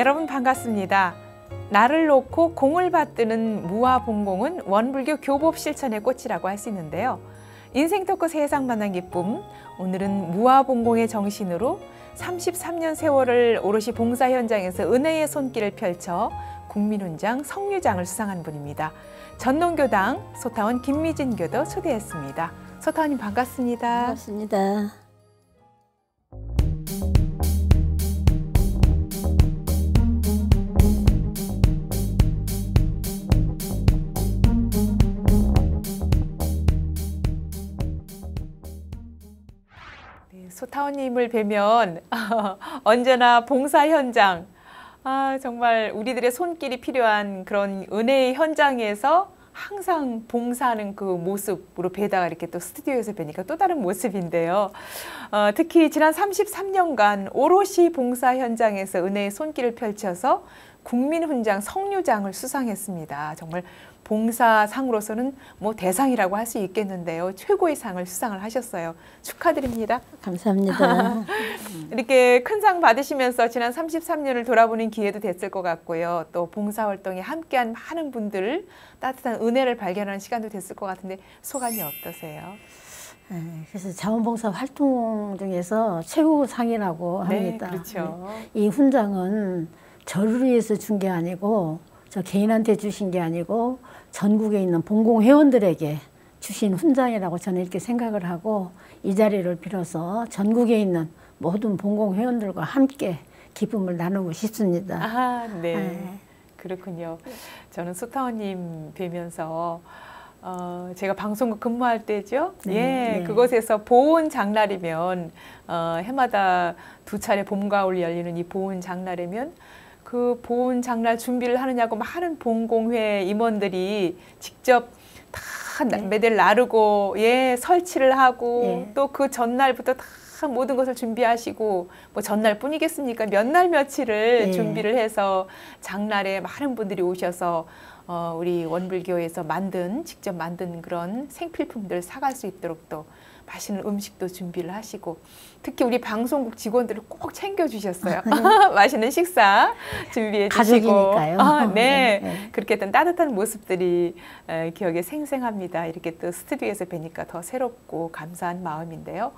여러분 반갑습니다. 나를 놓고 공을 받드는 무아봉공은 원불교 교법 실천의 꽃이라고 할 수 있는데요. 인생 토크 세상 만난 기쁨, 오늘은 무아봉공의 정신으로 33년 세월을 오롯이 봉사 현장에서 은혜의 손길을 펼쳐 국민훈장, 성류장을 수상한 분입니다. 전농교당 소타원 김미진 교도 초대했습니다. 소타원님 반갑습니다. 반갑습니다. 소타원님을 뵈면 언제나 봉사 현장, 정말 우리들의 손길이 필요한 그런 은혜의 현장에서 항상 봉사하는 그 모습으로 뵈다가 이렇게 또 스튜디오에서 뵈니까 또 다른 모습인데요. 특히 지난 33년간 오롯이 봉사 현장에서 은혜의 손길을 펼쳐서 국민훈장, 성류장을 수상했습니다. 정말 봉사상으로서는 뭐 대상이라고 할 수 있겠는데요. 최고의 상을 수상을 하셨어요. 축하드립니다. 감사합니다. 이렇게 큰 상 받으시면서 지난 33년을 돌아보는 기회도 됐을 것 같고요. 또 봉사활동에 함께한 많은 분들 따뜻한 은혜를 발견하는 시간도 됐을 것 같은데 소감이 어떠세요? 그래서 자원봉사 활동 중에서 최고상이라고 합니다. 네, 그렇죠. 이 훈장은 저를 위해서 준 게 아니고 저 개인한테 주신 게 아니고 전국에 있는 봉공회원들에게 주신 훈장이라고 저는 이렇게 생각을 하고 이 자리를 빌어서 전국에 있는 모든 봉공회원들과 함께 기쁨을 나누고 싶습니다. 네. 그렇군요. 저는 소타원님 뵈면서 제가 방송국 근무할 때죠. 네. 그곳에서 보온 장날이면 해마다 2차례 봄, 가을 열리는 이 보온 장날이면 그 보온 장날 준비를 하느냐고 많은 봉공회 임원들이 직접 다 매대를 나르고 설치를 하고 또 그 전날부터 다 모든 것을 준비하시고 뭐 전날뿐이겠습니까? 몇 날 며칠을 준비를 해서 장날에 많은 분들이 오셔서 우리 원불교에서 직접 만든 그런 생필품들 사갈 수 있도록 또 맛있는 음식도 준비를 하시고 특히 우리 방송국 직원들을 꼭 챙겨주셨어요. 맛있는 식사 준비해 주시고 가족이니까요. 그렇게 했던 따뜻한 모습들이 기억에 생생합니다. 이렇게 또 스튜디오에서 뵈니까 더 새롭고 감사한 마음인데요.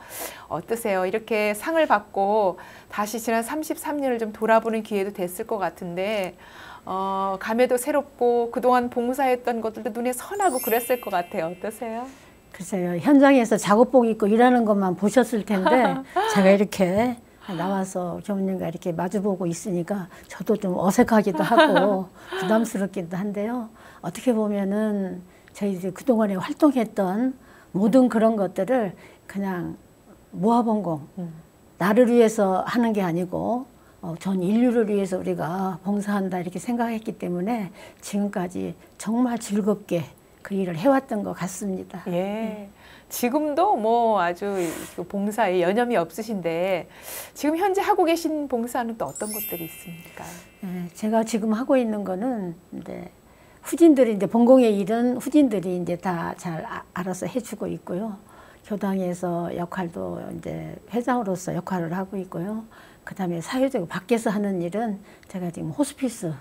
어떠세요? 이렇게 상을 받고 다시 지난 33년을 좀 돌아보는 기회도 됐을 것 같은데 감회도 새롭고 그동안 봉사했던 것들도 눈에 선하고 그랬을 것 같아요. 어떠세요? 글쎄요, 현장에서 작업복 입고 일하는 것만 보셨을 텐데 제가 이렇게 나와서 교무님과 이렇게 마주보고 있으니까 저도 좀 어색하기도 하고 부담스럽기도 한데요. 어떻게 보면은 저희들이 그동안에 활동했던 모든 그런 것들을 그냥 무아봉공, 나를 위해서 하는 게 아니고 전 인류를 위해서 우리가 봉사한다 이렇게 생각했기 때문에 지금까지 정말 즐겁게 그 일을 해왔던 것 같습니다. 지금도 뭐 아주 봉사에 여념이 없으신데 지금 현재 하고 계신 봉사는 또 어떤 것들이 있습니까? 제가 지금 하고 있는 거는 이제 후진들이 이제 봉공의 일은 후진들이 이제 다 잘 알아서 해주고 있고요. 교당에서 역할도 이제 회장으로서 역할을 하고 있고요. 그다음에 사회적으로 밖에서 하는 일은 제가 지금 호스피스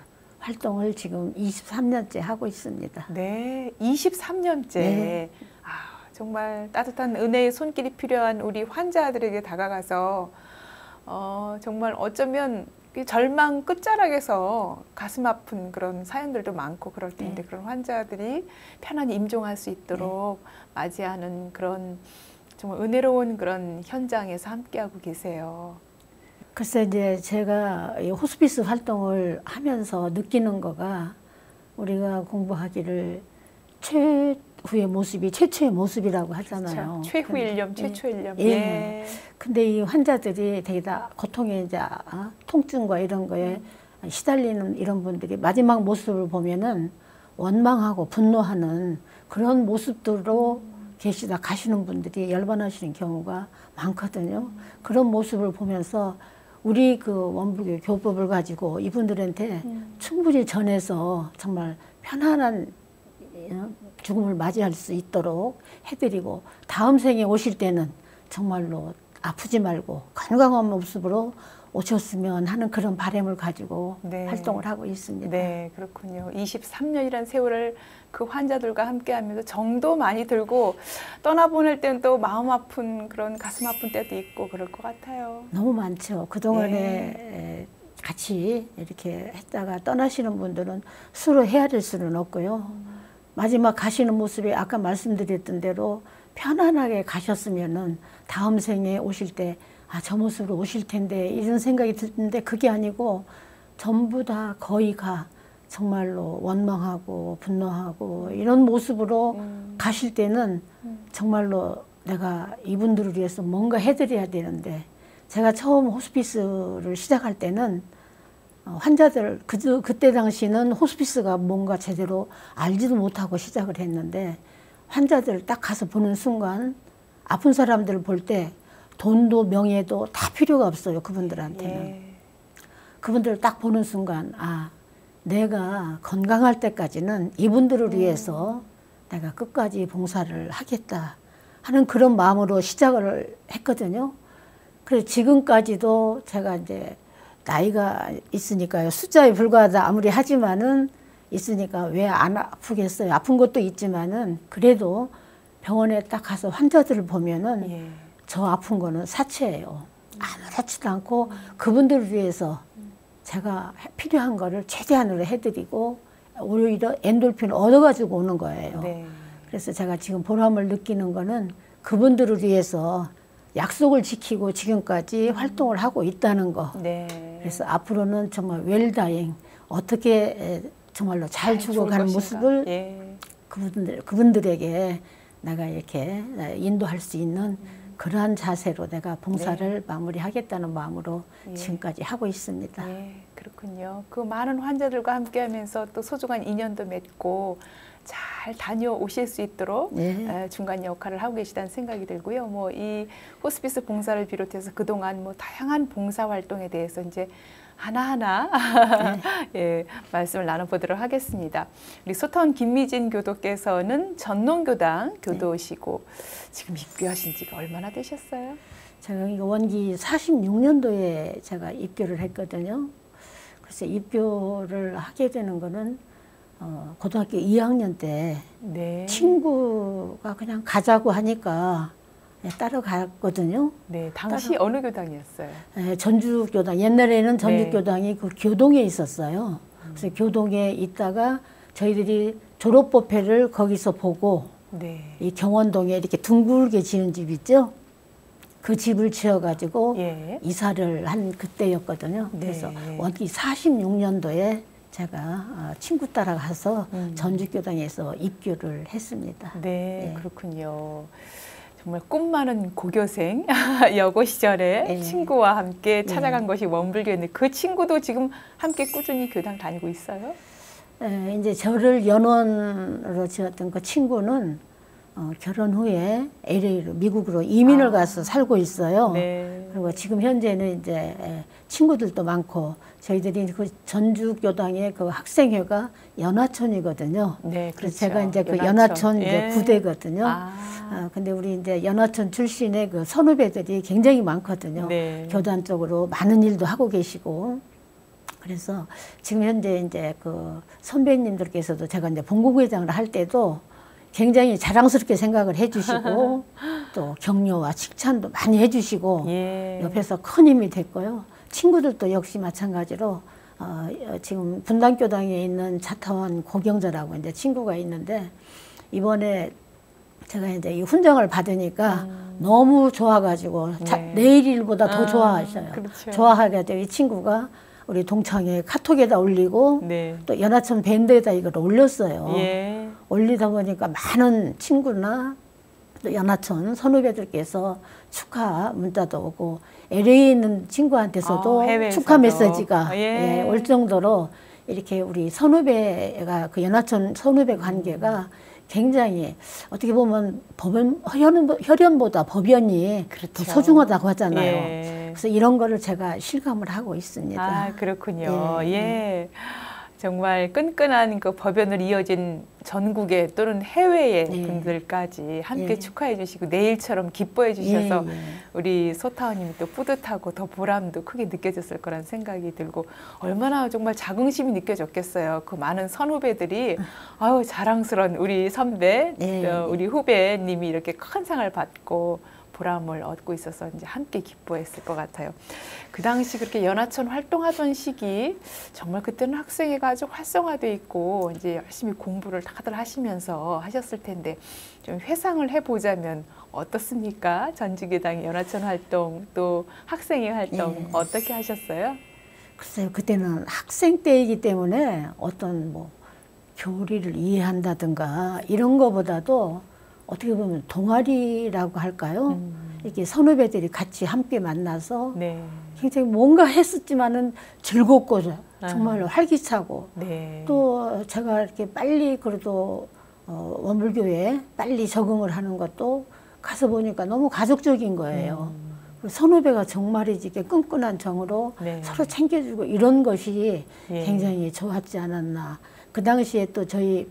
활동을 지금 23년째 하고 있습니다. 네, 23년째. 네. 정말 따뜻한 은혜의 손길이 필요한 우리 환자들에게 다가가서 정말 어쩌면 절망 끝자락에서 가슴 아픈 그런 사연들도 많고 그럴 텐데 그런 환자들이 편안히 임종할 수 있도록 맞이하는 그런 정말 은혜로운 그런 현장에서 함께하고 계세요. 글쎄 이제 제가 이 호스피스 활동을 하면서 느끼는 거가 우리가 공부하기를 최후의 모습이 최초의 모습이라고 하잖아요. 그렇죠. 최후 일념, 최초 일념. 근데 이 환자들이 되게 다 고통에 이제 통증과 이런 거에 시달리는 이런 분들이 마지막 모습을 보면은 원망하고 분노하는 그런 모습들로 계시다 가시는 분들이 열반하시는 경우가 많거든요. 그런 모습을 보면서 우리 그 원불교 교법을 가지고 이분들한테 충분히 전해서 정말 편안한 죽음을 맞이할 수 있도록 해드리고 다음 생에 오실 때는 정말로 아프지 말고 건강한 모습으로 오셨으면 하는 그런 바람을 가지고 네. 활동을 하고 있습니다. 네, 그렇군요. 23년이라는 세월을 그 환자들과 함께 하면서 정도 많이 들고 떠나보낼 때는 또 마음 아픈 그런 가슴 아픈 때도 있고 그럴 것 같아요. 너무 많죠. 그동안에 같이 이렇게 했다가 떠나시는 분들은 서로 헤아릴 수는 없고요. 마지막 가시는 모습이 아까 말씀드렸던 대로 편안하게 가셨으면은 다음 생에 오실 때 아, 저 모습으로 오실 텐데 이런 생각이 드는데 그게 아니고 전부 다 거의 정말로 원망하고 분노하고 이런 모습으로 가실 때는 정말로 내가 이분들을 위해서 뭔가 해드려야 되는데 제가 처음 호스피스를 시작할 때는 환자들 그때 당시는 호스피스가 뭔가 제대로 알지도 못하고 시작을 했는데 환자들 딱 가서 보는 순간 아픈 사람들을 볼 때 돈도 명예도 다 필요가 없어요. 그분들한테는. 예. 그분들을 딱 보는 순간 아 내가 건강할 때까지는 이분들을 위해서 내가 끝까지 봉사를 하겠다 하는 그런 마음으로 시작을 했거든요. 그래서 지금까지도 제가 이제 나이가 있으니까요. 숫자에 불과하다 아무리 하지만은 있으니까 왜 안 아프겠어요. 아픈 것도 있지만은 그래도 병원에 딱 가서 환자들을 보면은 예. 저 아픈 거는 사치예요. 아무렇지도 않고 그분들을 위해서 제가 필요한 거를 최대한으로 해드리고 오히려 엔돌핀을 얻어가지고 오는 거예요. 네. 그래서 제가 지금 보람을 느끼는 거는 그분들을 위해서 약속을 지키고 지금까지 활동을 하고 있다는 거. 네. 그래서 앞으로는 정말 웰다잉 어떻게 정말로 잘 죽어가는 모습을 예. 그분들에게 내가 이렇게 인도할 수 있는 그러한 자세로 내가 봉사를 마무리하겠다는 마음으로 지금까지 하고 있습니다. 네, 그렇군요. 그 많은 환자들과 함께하면서 또 소중한 인연도 맺고 잘 다녀오실 수 있도록 중간 역할을 하고 계시다는 생각이 들고요. 뭐 이 호스피스 봉사를 비롯해서 그동안 뭐 다양한 봉사 활동에 대해서 이제 하나하나 예, 말씀을 나눠보도록 하겠습니다. 우리 소타운 김미진 교도께서는 전농교당 교도시고 지금 입교하신 지가 얼마나 되셨어요? 제가 이거 원기 46년도에 제가 입교를 했거든요. 그래서 입교를 하게 되는 거는 고등학교 2학년 때 친구가 그냥 가자고 하니까 따라갔거든요. 네, 당시 어느 교당이었어요? 전주교당. 옛날에는 전주교당이 그 교동에 있었어요. 그래서 교동에 있다가 저희들이 졸업법회를 거기서 보고 이 경원동에 이렇게 둥글게 지은 집 있죠? 그 집을 지어가지고 이사를 한 그때였거든요. 그래서 원기 46년도에 제가 친구 따라가서 전주교당에서 입교를 했습니다. 네, 그렇군요. 정말 꿈 많은 고교생 여고 시절에 친구와 함께 찾아간 것이 원불교였는데 그 친구도 지금 함께 꾸준히 교당 다니고 있어요? 이제 저를 연원으로 지었던 그 친구는 결혼 후에 LA로 미국으로 이민을 가서 살고 있어요. 그리고 지금 현재는 이제 친구들도 많고 저희들이 그 전주교당의 그 학생회가 연화촌이거든요. 네, 그래서 제가 이제 그 연화촌 이제 부대거든요. 근데 우리 이제 연화촌 출신의 그 선후배들이 굉장히 많거든요. 교단 쪽으로 많은 일도 하고 계시고. 그래서 지금 현재 이제 그 선배님들께서도 제가 이제 본국회장을 할 때도 굉장히 자랑스럽게 생각을 해주시고 또 격려와 칭찬도 많이 해주시고 옆에서 큰 힘이 됐고요. 친구들도 역시 마찬가지로 지금 분당교당에 있는 자타원 고경자라고 이제 친구가 있는데 이번에 제가 이제 이 훈장을 받으니까 너무 좋아가지고 내일 일보다 더 좋아하셔요. 그렇죠. 좋아하게 돼요. 이 친구가 우리 동창회 카톡에다 올리고 또 연하천 밴드에다 이걸 올렸어요. 올리다 보니까 많은 친구나 또 연하천 선후배들께서 축하 문자도 오고 LA에 있는 친구한테서도 축하 메시지가 올 정도로 이렇게 우리 선후배가 그 연하천 선후배 관계가 굉장히 어떻게 보면 혈연보다 법연이 더 소중하다고 하잖아요. 그래서 이런 거를 제가 실감을 하고 있습니다. 그렇군요. 정말 끈끈한 그 법연으로 이어진 전국의 또는 해외의 네. 분들까지 함께 예. 축하해 주시고 내일처럼 기뻐해 주셔서 예, 예. 우리 소타원님이 또 뿌듯하고 더 보람도 크게 느껴졌을 거란 생각이 들고 얼마나 정말 자긍심이 느껴졌겠어요. 그 많은 선후배들이 아유 자랑스러운 우리 선배, 예. 또 우리 후배님이 이렇게 큰 상을 받고 보람을 얻고 있어서 이제 함께 기뻐했을 것 같아요. 그 당시 그렇게 연하천 활동하던 시기 정말 그때는 학생회가 아주 활성화돼 있고 이제 열심히 공부를 다들 하시면서 하셨을 텐데 좀 회상을 해보자면 어떻습니까? 전주교당 연하천 활동 또 학생회 활동 예. 어떻게 하셨어요? 글쎄요, 그때는 학생 때이기 때문에 어떤 뭐 교리를 이해한다든가 이런 거보다도 어떻게 보면 동아리라고 할까요? 이렇게 선후배들이 같이 함께 만나서 네. 굉장히 뭔가 했었지만은 즐겁고 정말 활기차고 네. 또 제가 이렇게 빨리 그래도 원불교에 빨리 적응을 하는 것도 가서 보니까 너무 가족적인 거예요. 그리고 선후배가 정말이지 이렇게 끈끈한 정으로 네. 서로 챙겨주고 이런 것이 예. 굉장히 좋았지 않았나. 그 당시에 또 저희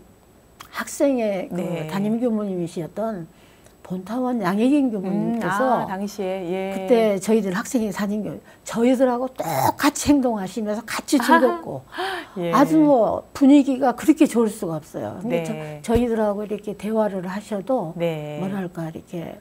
학생의 그 네. 담임 교무님이셨던 본타원 양혜경 교무님께서 당시에 예. 그때 저희들 학생회 사진교 저희들하고 똑같이 행동하시면서 같이 즐겁고 예. 아주 뭐 분위기가 그렇게 좋을 수가 없어요. 근데 네. 저희들하고 이렇게 대화를 하셔도 네. 뭐랄까 이렇게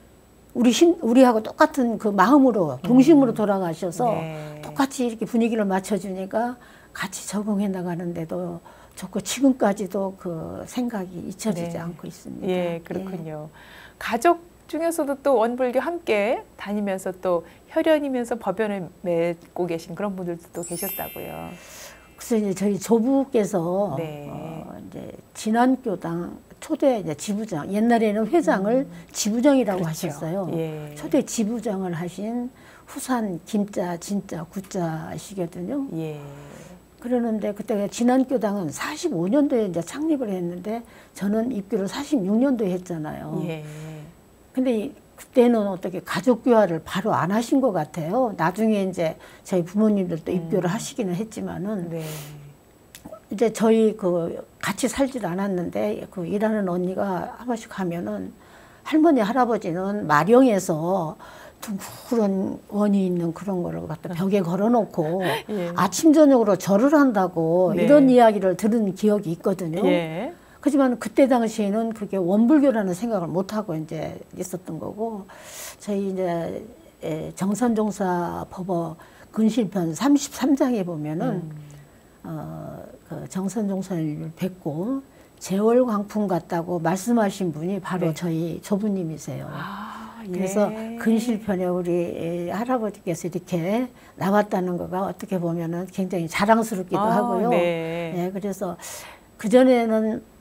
우리하고 똑같은 그 마음으로 동심으로 돌아가셔서 네. 똑같이 이렇게 분위기를 맞춰주니까 같이 적응해 나가는데도 좋고 지금까지도 그 생각이 잊혀지지 네. 않고 있습니다. 예, 그렇군요. 가족 중에서도 또 원불교 함께 다니면서 또 혈연이면서 법연을 맺고 계신 그런 분들도 또 계셨다고요. 그래서 이제 저희 조부께서 네. 이제 진안교당 초대 이제 지부장, 옛날에는 회장을 지부장이라고 그렇죠. 하셨어요. 예. 초대 지부장을 하신 후산 김자, 진자, 구자시거든요. 예. 그러는데 그때 진안교당은 45년도에 이제 창립을 했는데 저는 입교를 46년도에 했잖아요. 예. 근데 그때는 어떻게 가족교화를 바로 안 하신 것 같아요. 나중에 이제 저희 부모님들도 입교를 하시기는 했지만은 네. 이제 저희 그 같이 살질 않았는데 그 일하는 언니가 한 번씩 가면은 할머니 할아버지는 마령에서 둥그런 원이 있는 그런 거를 갖다 벽에 걸어놓고 예. 아침 저녁으로 절을 한다고 네. 이런 이야기를 들은 기억이 있거든요. 예. 하지만 그때 당시에는 그게 원불교라는 생각을 못 하고 이제 있었던 거고 저희 이제 정선종사 법어 근실편 33장에 보면은 그 정선종사님을 뵙고 제월광풍 같다고 말씀하신 분이 바로 네. 저희 조부님이세요. 아, 예. 그래서 근실편에 우리 할아버지께서 이렇게 나왔다는 거가 어떻게 보면은 굉장히 자랑스럽기도 하고요. 네. 네, 그래서 그전에는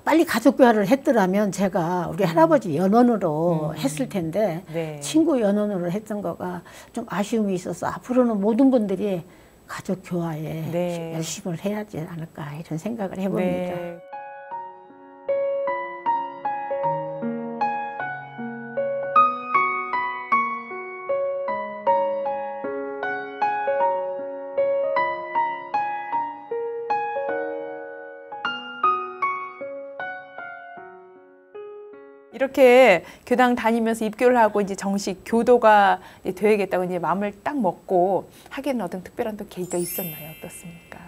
빨리 가족교화를 했더라면 제가 우리 할아버지 연원으로 했을 텐데 네. 친구 연원으로 했던 거가 좀 아쉬움이 있어서 앞으로는 모든 분들이 가족교화에 네. 열심을 해야지 않을까 이런 생각을 해봅니다. 네. 이렇게 교당 다니면서 입교를 하고 이제 정식 교도가 이제 되야겠다고 이제 마음을 딱 먹고 하기에는 어떤 특별한 또 계기가 있었나요? 어떻습니까?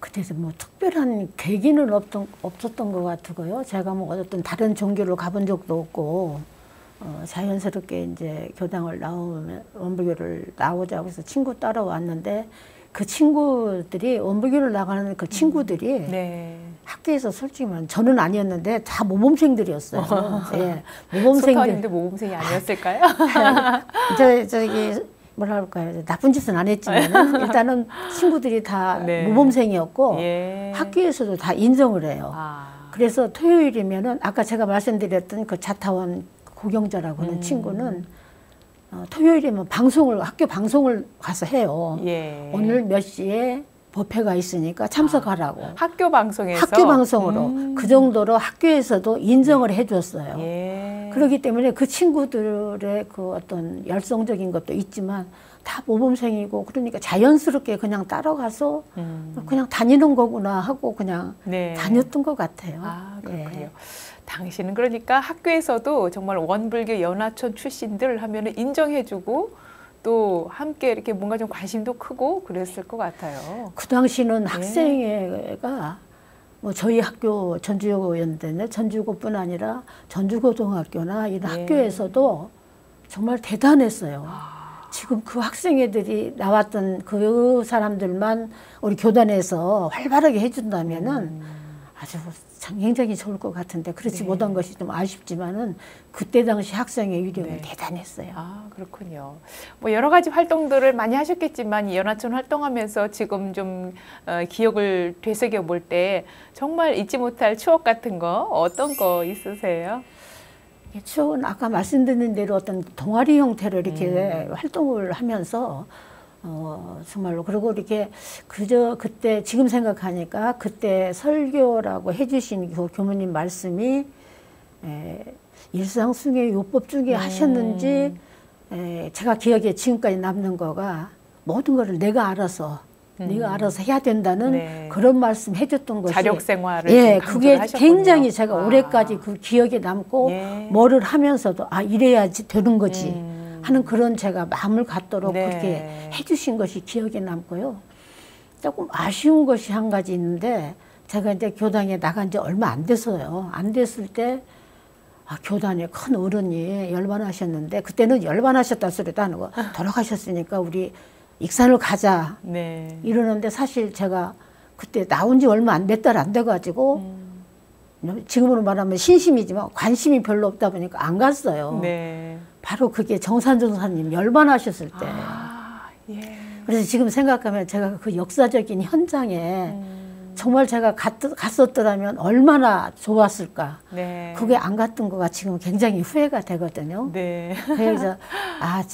그때도 뭐 특별한 계기는 없었던 것 같고요. 제가 뭐 어떤 다른 종교를 가본 적도 없고 자연스럽게 이제 교당을 나오면 원불교를 나오자고 해서 친구 따라왔는데 그 친구들이 원불교를 나가는 그 친구들이 네. 학교에서 솔직히 말하면 저는 아니었는데 다 모범생들이었어요. 예, 모범생들. 소타원님도 모범생이 아니었을까요? 저기 뭐라 할까요? 나쁜 짓은 안 했지만 일단은 친구들이 다 네. 모범생이었고 예. 학교에서도 다 인정을 해요. 아. 그래서 토요일이면은 아까 제가 말씀드렸던 그 자타원 고경자라고 하는 친구는 토요일이면 학교 방송을 가서 해요. 예. 오늘 몇 시에 법회가 있으니까 참석하라고. 학교 방송에서 학교 방송으로 그 정도로 학교에서도 인정을 해줬어요. 예. 그렇기 때문에 그 친구들의 그 어떤 열성적인 것도 있지만 다 모범생이고 그러니까 자연스럽게 그냥 따라가서 그냥 다니는 거구나 하고 그냥 네. 다녔던 것 같아요. 아, 그렇군요. 예. 당신은 그러니까 학교에서도 정말 원불교 연하촌 출신들 하면은 인정해주고 또 함께 이렇게 뭔가 좀 관심도 크고 그랬을 것 같아요. 그 당시는 학생회가 뭐 저희 학교 전주여고였는데 전주고뿐 아니라 전주고등학교나 이런 예. 학교에서도 정말 대단했어요. 지금 그 학생회들이 나왔던 그 사람들만 우리 교단에서 활발하게 해준다면은 아주 참 굉장히 좋을 것 같은데 그렇지 네. 못한 것이 좀 아쉽지만은 그때 당시 학생회 위력은 네. 대단했어요. 아, 그렇군요. 뭐 여러 가지 활동들을 많이 하셨겠지만 이 연하촌 활동하면서 지금 좀 기억을 되새겨 볼 때 정말 잊지 못할 추억 같은 거 어떤 거 있으세요? 추억은 아까 말씀드린 대로 어떤 동아리 형태로 이렇게 활동을 하면서 정말로 그리고 이렇게 그때 지금 생각하니까 그때 설교라고 해주신 교무님 말씀이 일상숭의 요법 중에 하셨는지 제가 기억에 지금까지 남는 거가 모든 거를 내가 알아서 해야 된다는 네. 그런 말씀 해줬던 것이 자력 생활을 예, 좀 그게 강조를 하셨군요. 굉장히 제가 아. 올해까지 그 기억에 남고 예. 뭐를 하면서도 아 이래야지 되는 거지 하는 그런 제가 마음을 갖도록 네. 그렇게 해주신 것이 기억에 남고요. 조금 아쉬운 것이 한 가지 있는데 제가 이제 교단에 나간 지 얼마 안 돼서요. 안 됐을 때 교단에 큰 어른이 열반하셨는데 그때는 열반하셨다 소리도 안 하고 돌아가셨으니까 우리 익산을 가자 네. 이러는데 사실 제가 그때 나온 지 얼마 몇 달 안 돼가지고 지금으로 말하면 신심이지만 관심이 별로 없다 보니까 안 갔어요. 네. 바로 그게 정산전사님 열반하셨을 때. 아, 예. 그래서 지금 생각하면 제가 그 역사적인 현장에 정말 제가 갔었더라면 얼마나 좋았을까. 네. 그게 안 갔던 거가 지금 굉장히 후회가 되거든요. 네. 그래서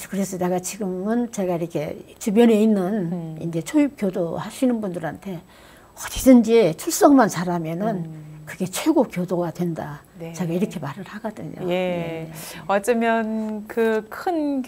그래서 내가 지금은 제가 이렇게 주변에 있는 이제 초입교도 하시는 분들한테 어디든지 출석만 잘하면은 그게 최고 교도가 된다. 네. 제가 이렇게 말을 하거든요. 예. 어쩌면 그 큰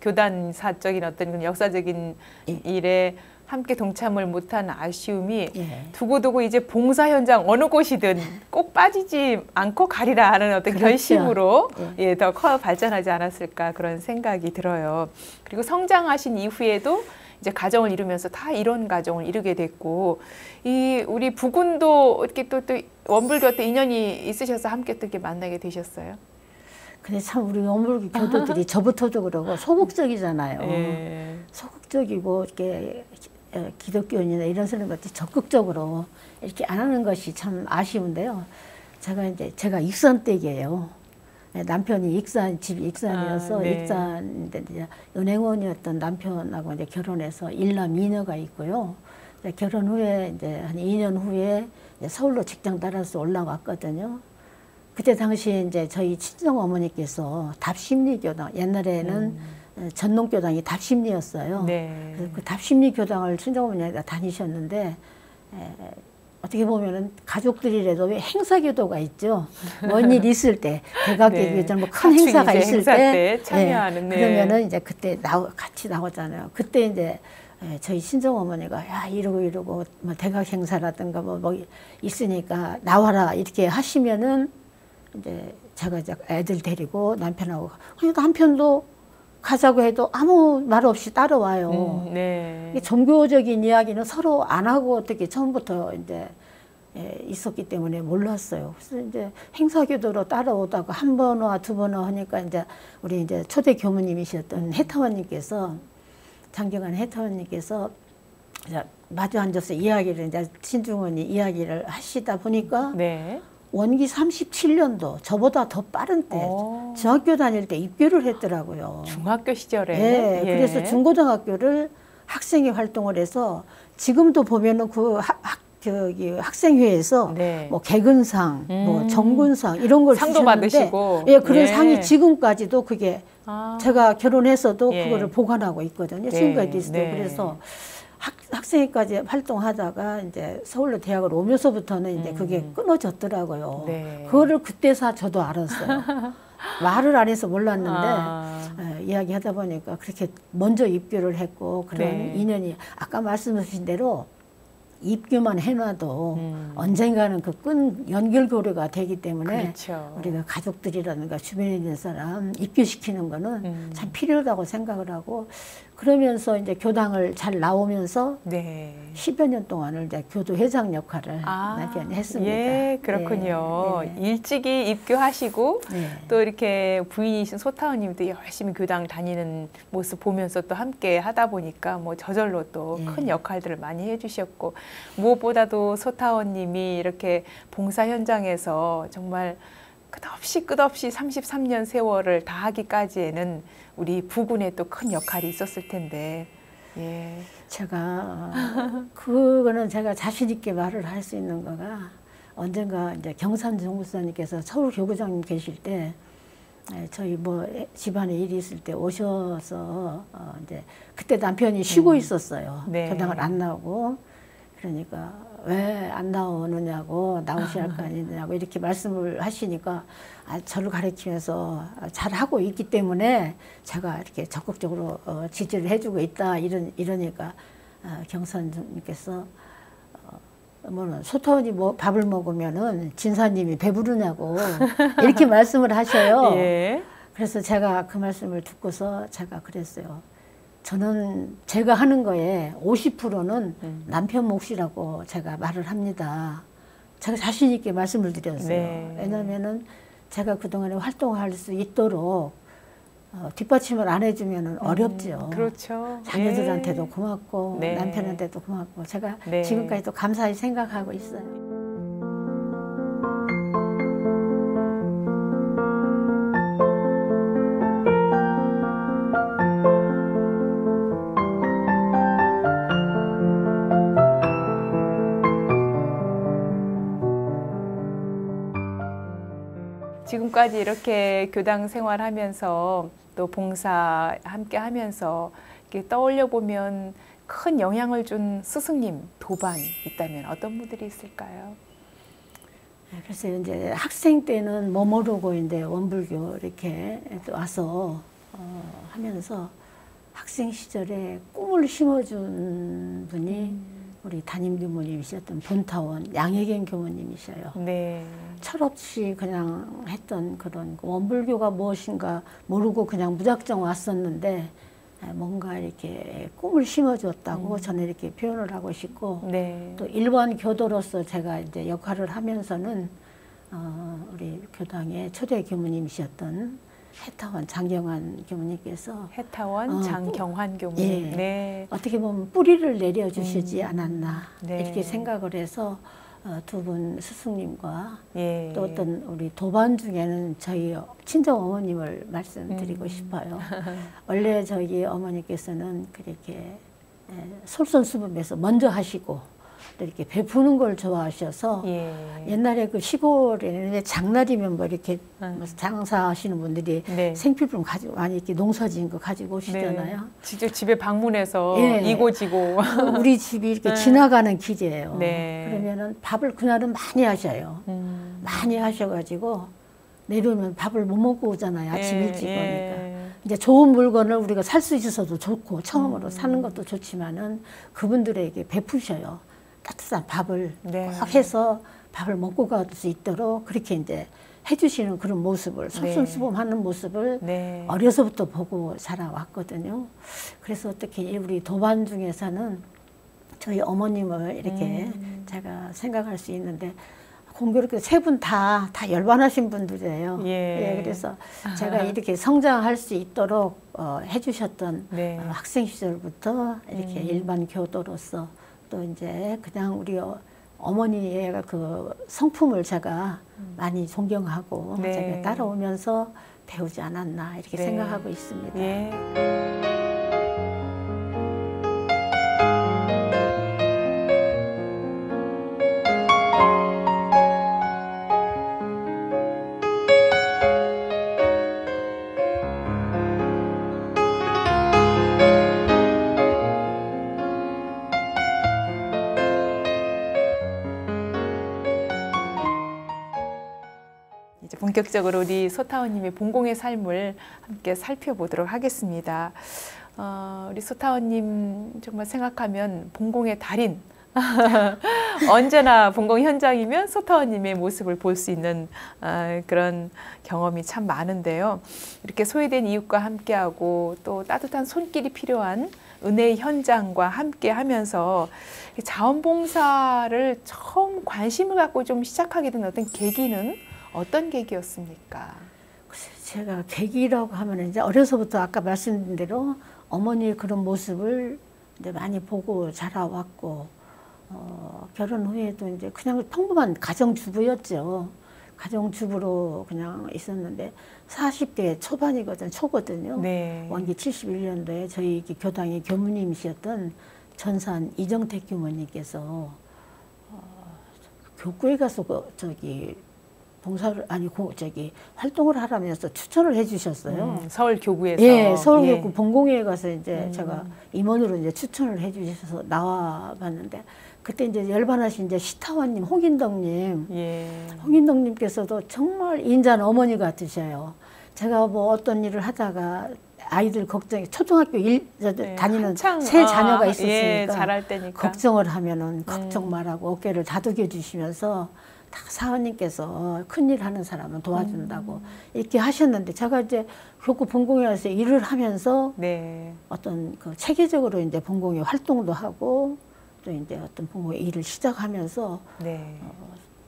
교단사적인 어떤 그런 역사적인 일에 함께 동참을 못한 아쉬움이 예. 두고두고 이제 봉사 현장 어느 곳이든 꼭 빠지지 않고 가리라 하는 어떤 그렇죠. 결심으로 예, 더 커 발전하지 않았을까 그런 생각이 들어요. 그리고 성장하신 이후에도 이제 가정을 이루면서 다 이런 가정을 이루게 됐고 이 우리 부군도 이렇게 또 원불교 때 인연이 있으셔서 함께 또 이렇게 만나게 되셨어요. 근데 참 우리 원불교 교도들이 저부터도 그러고 소극적이잖아요. 예. 소극적이고 이렇게 기독교인이나 이런 사람들한테 적극적으로 이렇게 안 하는 것이 참 아쉬운데요. 제가 익산댁이에요. 남편이 집이 익산이어서 네. 익산인데 이제 은행원이었던 남편하고 이제 결혼해서 일남 이녀가 있고요. 결혼 후에 이제 한 2년 후에 이제 서울로 직장 따라서 올라왔거든요. 그때 당시에 이제 저희 친정 어머니께서 답심리교당 옛날에는 전농교당이 답심리였어요. 네. 그래서 그 답심리교당을 친정 어머니가 다니셨는데 어떻게 보면은 가족들이라도 왜 행사교도가 있죠. 뭔 일 있을 때 대가족이 네. 뭐큰 행사가 있을 행사 때, 때 참여하는. 네. 그러면은 이제 그때 같이 나오잖아요. 그때 이제 저희 친정 어머니가 야 이러고 뭐 대각 행사라든가 뭐 있으니까 나와라 이렇게 하시면은 이제 제가 이제 애들 데리고 남편하고 그러니까 남편도 가자고 해도 아무 말 없이 따라와요. 네. 종교적인 이야기는 서로 안 하고 어떻게 처음부터 이제 있었기 때문에 몰랐어요. 그래서 이제 행사교도로 따라오다가 한 번 와 두 번 와 하니까 이제 우리 이제 초대 교무님이셨던 해타원님께서 장경환 해타원님께서 마주 앉아서 이야기를 이제 신중원이 이야기를 하시다 보니까 네. 원기 37년도 저보다 더 빠른 때 중학교 다닐 때 입교를 했더라고요. 중학교 시절에. 예, 예. 그래서 중고등학교를 학생회 활동을 해서 지금도 보면은 그 학생회에서 네. 뭐 개근상, 뭐 정근상 이런 걸 상도 주셨는데, 받으시고. 예, 그런 예. 상이 지금까지도 그게 제가 결혼해서도 예. 그거를 보관하고 있거든요. 네. 지금까지도 있어요. 네. 그래서 학생회까지 활동하다가 이제 서울로 대학을 오면서부터는 이제 그게 끊어졌더라고요. 네. 그거를 그때서 저도 알았어요. 말을 안 해서 몰랐는데 이야기하다 보니까 그렇게 먼저 입교를 했고 그런 네. 인연이 아까 말씀하신 대로 입교만 해놔도 언젠가는 그 끈 연결고리가 되기 때문에 그렇죠. 우리가 가족들이라든가 주변에 있는 사람 입교시키는 거는 참 필요하다고 생각을 하고 그러면서 이제 교당을 잘 나오면서 네. 10여 년 동안을 이제 교도회장 역할을 남편이 했습니다. 예, 그렇군요. 네, 네. 일찍이 입교하시고 네. 또 이렇게 부인이신 소타원님도 열심히 교당 다니는 모습 보면서 또 함께 하다 보니까 뭐 저절로 또 큰 네. 역할들을 많이 해주셨고 무엇보다도 소타원님이 이렇게 봉사 현장에서 정말 끝없이 33년 세월을 다하기까지에는 우리 부군에 또 큰 역할이 있었을 텐데. 예. 그거는 제가 자신 있게 말을 할 수 있는 거가 언젠가 이제 경산정 목사님께서 서울 교구장님 계실 때 저희 뭐 집안에 일이 있을 때 오셔서 이제 그때 남편이 쉬고 있었어요. 네. 교당을 안 나오고 그러니까 왜 안 나오느냐고 나오셔야 할 거 아니냐고 이렇게 말씀을 하시니까 저를 가르치면서 잘하고 있기 때문에 제가 이렇게 적극적으로 지지를 해주고 있다 이러니까 경선님께서 소타원이 뭐 밥을 먹으면은 진사님이 배부르냐고 이렇게 말씀을 하셔요. 예. 그래서 제가 그 말씀을 듣고서 제가 그랬어요. 저는 제가 하는 거에 50%는 남편 몫이라고 제가 말을 합니다. 제가 자신 있게 말씀을 드렸어요. 네. 왜냐면은 제가 그동안에 활동할 수 있도록 뒷받침을 안 해주면 어렵죠. 그렇죠. 자녀들한테도 예. 고맙고 네. 남편한테도 고맙고 제가 네. 지금까지도 감사히 생각하고 있어요. 지금까지 이렇게 교당 생활하면서 또 봉사 함께 하면서 이렇게 떠올려 보면 큰 영향을 준 스승님, 도반 있다면 어떤 분들이 있을까요? 그래서 이제 학생 때는 뭐 모르고 이제 원불교 이렇게 와서 하면서 학생 시절에 꿈을 심어준 분이 우리 담임 교모님이셨던 본타원 양혜경 교모님이셔요. 네. 철없이 그냥 했던 그런 원불교가 무엇인가 모르고 그냥 무작정 왔었는데 뭔가 이렇게 꿈을 심어줬다고 저는 이렇게 표현을 하고 싶고 네. 또 일반 교도로서 제가 이제 역할을 하면서는 우리 교당의 초대 교무님이셨던 해타원 장경환 교무님께서 해타원 장경환 교무님. 예. 네. 어떻게 보면 뿌리를 내려주시지 않았나 네. 이렇게 생각을 해서 두 분 스승님과 예. 또 어떤 우리 도반 중에는 저희 친정 어머님을 말씀드리고 싶어요. 원래 저희 어머니께서는 그렇게 솔선수범해서 먼저 하시고 또 이렇게 베푸는 걸 좋아하셔서 예. 옛날에 그 시골에 장날이면 뭐 이렇게 뭐 장사하시는 분들이 네. 생필품 가지고 많이 이렇게 농사지은 거 가지고 오시잖아요. 네. 직접 집에 방문해서 예. 이고지고. 우리 집이 이렇게 지나가는 길이에요. 네. 그러면은 밥을 그날은 많이 하셔요. 많이 하셔가지고 내려오면 밥을 못 먹고 오잖아요. 아침 예, 일찍 예. 오니까. 이제 좋은 물건을 우리가 살 수 있어서도 좋고 처음으로 사는 것도 좋지만은 그분들에게 베푸셔요. 따뜻한 밥을 네. 꼭 해서 밥을 먹고 갈 수 있도록 그렇게 이제 해주시는 그런 모습을 솔선수범하는 모습을 네. 어려서부터 보고 자라왔거든요. 그래서 어떻게 우리 도반 중에서는 저희 어머님을 이렇게 제가 생각할 수 있는데 공교롭게 세 분 다 열반하신 분들이에요. 예. 그래서 제가 이렇게 성장할 수 있도록 해주셨던 네. 학생 시절부터 이렇게 일반 교도로서 또 이제 그냥 우리 어머니의 그 성품을 제가 많이 존경하고 네. 제가 따라오면서 배우지 않았나 이렇게 네. 생각하고 있습니다. 예. 본격적으로 우리 소타원님의 봉공의 삶을 함께 살펴보도록 하겠습니다. 우리 소타원님 정말 생각하면 봉공의 달인, 언제나 봉공 현장이면 소타원님의 모습을 볼 수 있는 그런 경험이 참 많은데요. 이렇게 소외된 이웃과 함께하고 또 따뜻한 손길이 필요한 은혜의 현장과 함께 하면서 자원봉사를 처음 관심을 갖고 좀 시작하게 된 어떤 계기는 어떤 계기였습니까? 제가 계기라고 하면 이제 어려서부터 아까 말씀드린 대로 어머니의 그런 모습을 이제 많이 보고 자라왔고, 결혼 후에도 이제 그냥 평범한 가정주부였죠. 가정주부로 그냥 있었는데 40대 초거든요. 네. 원기 71년도에 저희 교당의 교무님이셨던 전산 이정택 교무님께서 교구에 가서 봉사를 활동을 하라면서 추천을 해주셨어요. 서울 교구에서. 예, 서울 교구 봉공회에 가서 이제 제가 임원으로 이제 추천을 해주셔서 나와봤는데, 그때 이제 열반하신 이제 시타원님, 홍인덕님, 홍인덕님께서도 정말 인자한 어머니 같으셔요. 제가 뭐 어떤 일을 하다가 아이들 걱정이, 초등학교 다니는 세 자녀가 있었으니까 잘할 때니까 걱정을 하면은 걱정 말라고 어깨를 다독여 주시면서 다 사원님께서 큰일 하는 사람은 도와준다고 이렇게 하셨는데, 제가 이제 교구 본공회에서 일을 하면서 어떤 그 체계적으로 이제 본공회 활동도 하고 또 이제 어떤 본공회 일을 시작하면서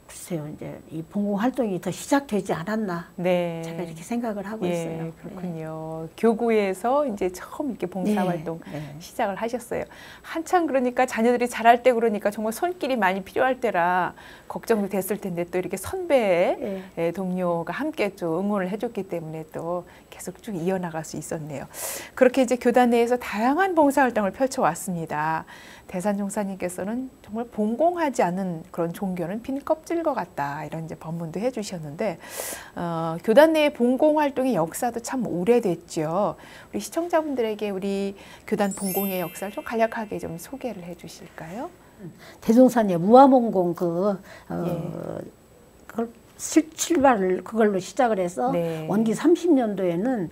글쎄요, 이제 이 봉공 활동이 더 시작되지 않았나, 제가 이렇게 생각을 하고 있어요. 그렇군요. 교구에서 이제 처음 이렇게 봉사활동 시작을 하셨어요. 한창 그러니까 자녀들이 자랄 때 그러니까 정말 손길이 많이 필요할 때라 걱정도 됐을 텐데, 또 이렇게 선배 동료가 함께 좀 응원을 해줬기 때문에 또 계속 쭉 이어나갈 수 있었네요. 그렇게 이제 교단 내에서 다양한 봉사활동을 펼쳐왔습니다. 대산종사님께서는 정말 봉공하지 않은 그런 종교는 빈 껍질과 같다, 이런 이제 법문도 해주셨는데, 교단 내의 봉공 활동의 역사도 참 오래됐죠. 우리 시청자분들에게 우리 교단 봉공의 역사를 좀 간략하게 좀 소개를 해주실까요? 대종사님 무화봉공 그걸 출발을 그걸로 시작을 해서 원기 30년도에는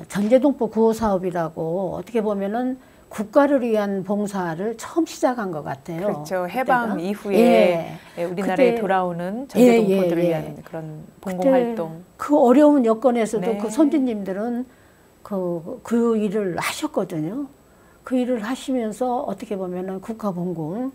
전제동포 구호 사업이라고 어떻게 보면은 국가를 위한 봉사를 처음 시작한 것 같아요. 그렇죠. 해방 그때가? 이후에 우리나라에 그때, 돌아오는 전제동포들을 위한 그런 봉공활동. 그 어려운 여건에서도 그 선주님들은 그 일을 하셨거든요. 그 일을 하시면서 어떻게 보면은 국가봉공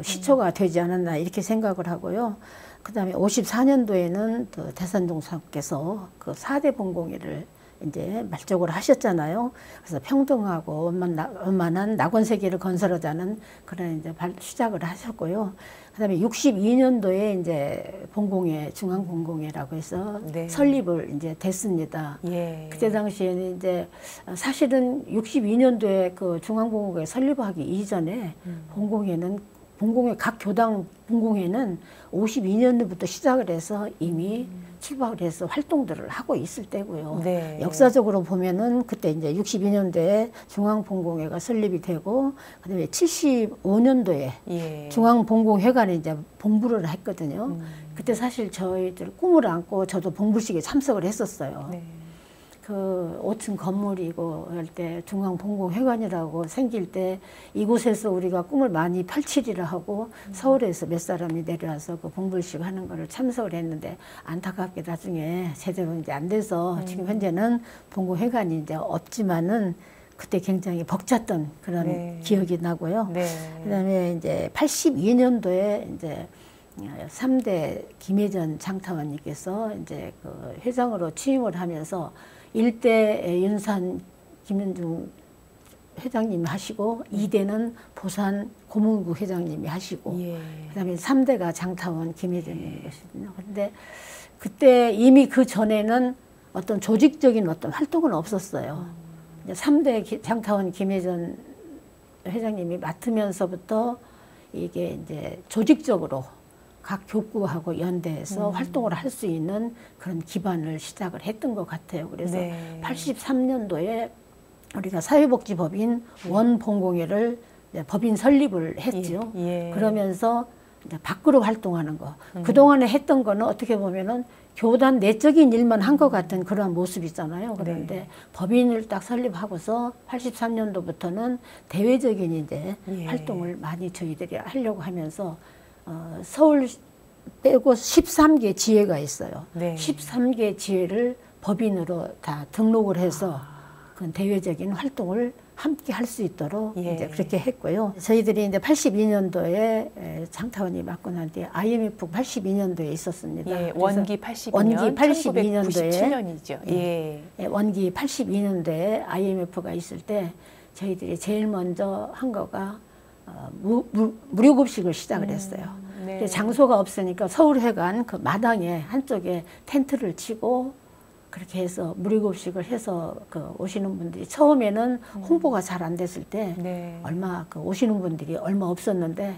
시초가 되지 않았나 이렇게 생각을 하고요. 그 다음에 54년도에는 대산종사께서 그 4대 봉공회를 이제 말적으로 하셨잖아요. 그래서 평등하고 원만한 낙원세계를 건설하자는 그런 이제 시작을 하셨고요. 그다음에 62년도에 이제 봉공회, 중앙봉공회라고 해서 설립을 이제 됐습니다. 그때 당시에는 이제 사실은 62년도에 그 중앙봉공회 설립하기 이전에 봉공회 각 교당 봉공회는 52년도부터 시작을 해서 이미 출발을 해서 활동들을 하고 있을 때고요. 역사적으로 보면은 그때 이제 62년도에 중앙봉공회가 설립이 되고, 그다음에 75년도에 중앙봉공회관에 이제 봉부를 했거든요. 그때 사실 저희들 꿈을 안고 저도 봉부식에 참석을 했었어요. 그 5층 건물이고 할 때 중앙봉공회관이라고 생길 때 이곳에서 우리가 꿈을 많이 펼치리라 하고 서울에서 몇 사람이 내려와서 그 봉불식 하는 거를 참석을 했는데, 안타깝게 나중에 제대로 이제 안 돼서 지금 현재는 봉공회관이 이제 없지만은 그때 굉장히 벅찼던 그런 기억이 나고요. 그다음에 이제 82년도에 이제 3대 김혜전 장타원님께서 이제 그 회장으로 취임을 하면서 1대 윤산 김현중 회장님이 하시고 2대는 보산 고문구 회장님이 하시고 그다음에 3대가 장타원 김혜전님이거든요. 그런데 그때 이미 그 전에는 어떤 조직적인 어떤 활동은 없었어요. 3대 장타원 김혜전 회장님이 맡으면서부터 이게 이제 조직적으로 각 교구하고 연대해서 활동을 할 수 있는 그런 기반을 시작을 했던 것 같아요. 그래서 83년도에 우리가 사회복지법인 원봉공회를 법인 설립을 했죠. 그러면서 이제 밖으로 활동하는 거. 그동안에 했던 거는 어떻게 보면은 교단 내적인 일만 한 것 같은 그런 모습이잖아요. 그런데 네. 법인을 딱 설립하고서 83년도부터는 대외적인 이제 예. 활동을 많이 저희들이 하려고 하면서 서울 빼고 13개 지회가 있어요. 네. 13개 지회를 법인으로 다 등록을 해서 그 대외적인 활동을 함께 할 수 있도록 예. 이제 그렇게 했고요. 저희들이 이제 82년도에 장타원이 맞고 난 뒤에 IMF 82년도에 있었습니다. 예, 원기 82년, 원기 82년도에 1997년이죠. 예. 원기 82년도에 IMF가 있을 때 저희들이 제일 먼저 한 거가 무료급식을 시작을 했어요. 네. 장소가 없으니까 서울회관 그 마당에 한쪽에 텐트를 치고 그렇게 해서 무료급식을 해서 그 오시는 분들이 처음에는 홍보가 잘 안 됐을 때 네. 얼마 그 오시는 분들이 얼마 없었는데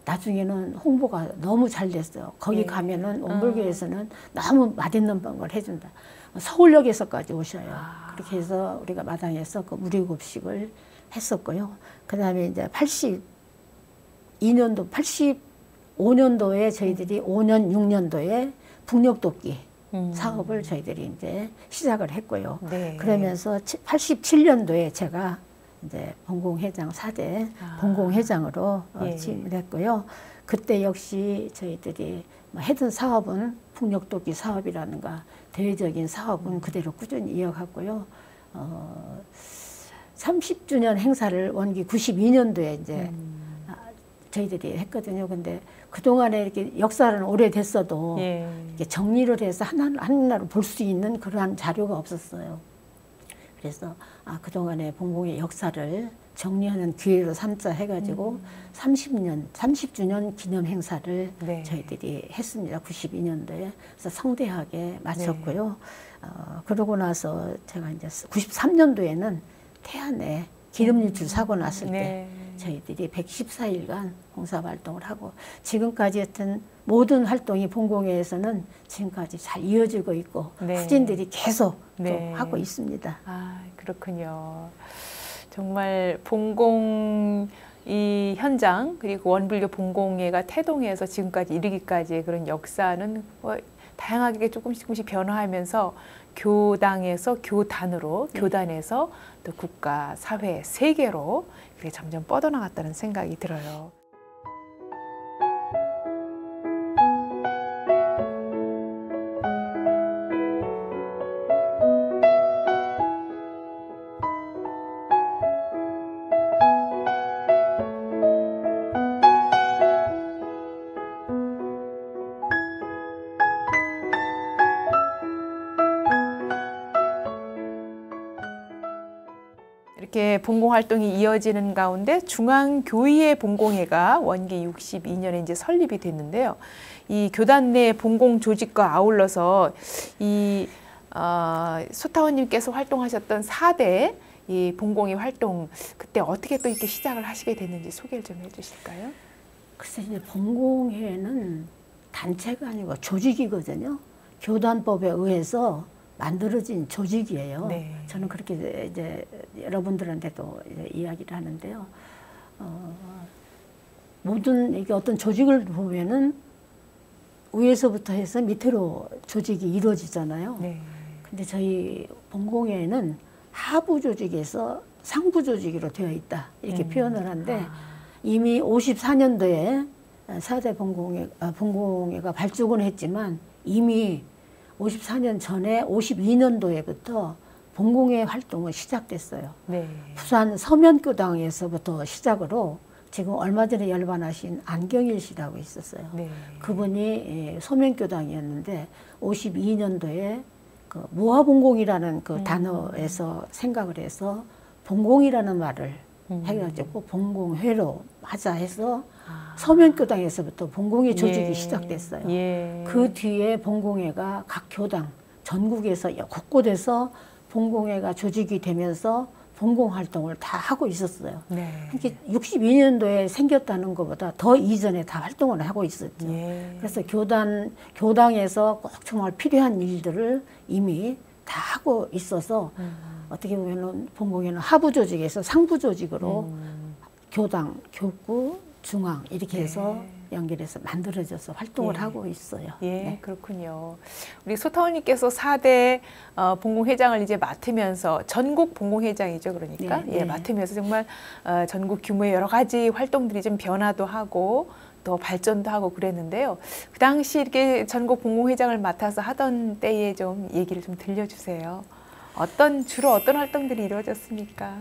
나중에는 홍보가 너무 잘 됐어요. 거기 네. 가면은 온불교에서는 너무 맛있는 걸 해준다. 서울역에서까지 오셔요. 그렇게 해서 우리가 마당에서 그 무료급식을 했었고요. 그 다음에 이제 82년도, 85년도에 저희들이 5년, 6년도에 북녘돕기 사업을 저희들이 이제 시작을 했고요. 네. 그러면서 87년도에 제가 이제 본공회장 4대 본공회장으로 예. 취임을 했고요. 그때 역시 저희들이 했던 사업은 북녘돕기 사업이라든가 대외적인 사업은 그대로 꾸준히 이어갔고요. 30주년 행사를 원기 92년도에 이제 저희들이 했거든요. 근데 그동안에 이렇게 역사는 오래됐어도 예. 이렇게 정리를 해서 하나하나로 볼 수 있는 그러한 자료가 없었어요. 그래서 그동안의 본공의 역사를 정리하는 기회로 삼자 해가지고 30주년 기념 행사를 네. 저희들이 했습니다. 92년도에. 그래서 성대하게 마쳤고요. 그러고 나서 제가 이제 93년도에는 태안에 기름 유출 사고 났을 때 네. 저희들이 114일간 봉사활동을 하고 지금까지 했던 모든 활동이 본공회에서는 지금까지 잘 이어지고 있고 네. 후진들이 계속 네. 또 하고 있습니다. 아, 그렇군요. 정말 본공 이 현장 그리고 원불교 본공회가 태동해서 지금까지 이르기까지의 그런 역사는 다양하게 조금씩 변화하면서 교당에서 교단으로, 네. 교단에서 또 국가, 사회, 세계로 그게 점점 뻗어나갔다는 생각이 들어요. 이렇게 본공 활동이 이어지는 가운데 중앙교의회 본공회가 원기 62년에 이제 설립이 됐는데요. 이 교단 내 본공 조직과 아울러서 이 소타원님께서 활동하셨던 4대 이 본공회 활동 그때 어떻게 또 이렇게 시작을 하시게 됐는지 소개를 좀 해주실까요? 글쎄 이제 본공회는 단체가 아니고 조직이거든요. 교단법에 의해서 만들어진 조직이에요. 네. 저는 그렇게 이제 여러분들한테도 이제 이야기를 하는데요. 모든 이게 어떤 조직을 보면은 위에서부터 해서 밑으로 조직이 이루어지잖아요. 네. 근데 저희 본공회는 하부 조직에서 상부 조직으로 되어 있다 이렇게 표현을 하는데 이미 54년도에 4대 본공회가 발족은 했지만 이미 54년 전에 52년도에부터 본공회 활동은 시작됐어요. 네. 부산 서면교당에서부터 시작으로 지금 얼마 전에 열반하신 안경일 씨라고 있었어요. 네. 그분이 서면교당이었는데 52년도에 그 무화본공이라는 그 단어에서 생각을 해서 본공이라는 말을 해가지고 본공회로 하자 해서 서면교당에서부터 본공회 조직이 예. 시작됐어요. 예. 그 뒤에 본공회가 각 교당 전국에서 곳곳에서 본공회가 조직이 되면서 본공활동을 다 하고 있었어요. 네. 이게 62년도에 생겼다는 것보다 더 이전에 다 활동을 하고 있었죠. 예. 그래서 교당에서 꼭 정말 필요한 일들을 이미 다 하고 있어서 어떻게 보면 본공회는 하부 조직에서 상부 조직으로 교당, 교구, 중앙 이렇게 네. 해서 연결해서 만들어져서 활동을 예. 하고 있어요. 예, 네. 그렇군요. 우리 소타원님께서 4대 본공회장을 이제 맡으면서 전국 본공회장이죠, 그러니까 네, 예, 네. 맡으면서 정말 전국 규모의 여러 가지 활동들이 좀 변화도 하고 또 발전도 하고 그랬는데요. 그 당시 이렇게 전국 본공회장을 맡아서 하던 때에 좀 얘기를 좀 들려주세요. 주로 어떤 활동들이 이루어졌습니까?